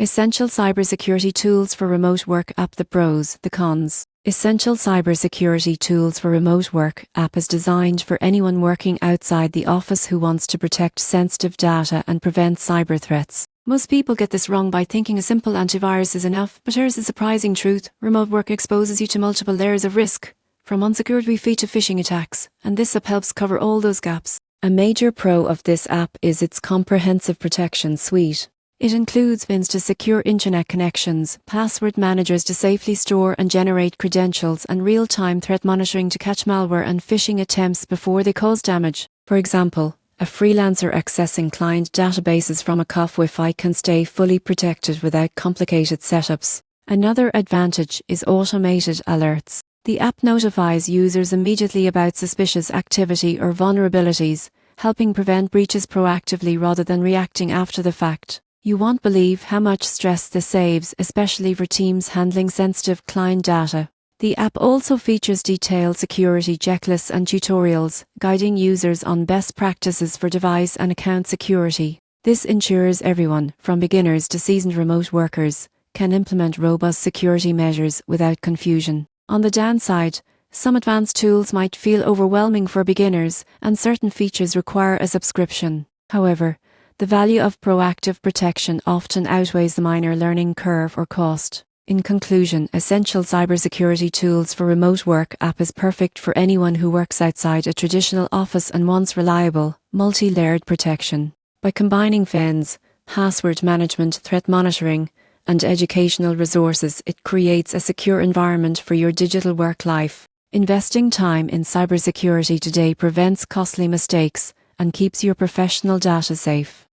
Essential cybersecurity tools for remote work app. The pros, the cons. Essential cybersecurity tools for remote work app is designed for anyone working outside the office who wants to protect sensitive data and prevent cyber threats. Most people get this wrong by thinking a simple antivirus is enough, but here's the surprising truth. Remote work exposes you to multiple layers of risk, from unsecured Wi-Fi to phishing attacks, and this app helps cover all those gaps. A major pro of this app is its comprehensive protection suite. It includes VINs to secure internet connections, password managers to safely store and generate credentials, and real-time threat monitoring to catch malware and phishing attempts before they cause damage. For example, a freelancer accessing client databases from a COF Wi-Fi can stay fully protected without complicated setups. Another advantage is automated alerts. The app notifies users immediately about suspicious activity or vulnerabilities, helping prevent breaches proactively rather than reacting after the fact. You won't believe how much stress this saves, especially for teams handling sensitive client data. The app also features detailed security checklists and tutorials, guiding users on best practices for device and account security. This ensures everyone, from beginners to seasoned remote workers, can implement robust security measures without confusion. On the downside, some advanced tools might feel overwhelming for beginners, and certain features require a subscription. However, the value of proactive protection often outweighs the minor learning curve or cost. In conclusion, Essential Cybersecurity Tools for Remote Work app is perfect for anyone who works outside a traditional office and wants reliable, multi-layered protection. By combining VINs, password management, threat monitoring, and educational resources, it creates a secure environment for your digital work life. Investing time in cybersecurity today prevents costly mistakes and keeps your professional data safe.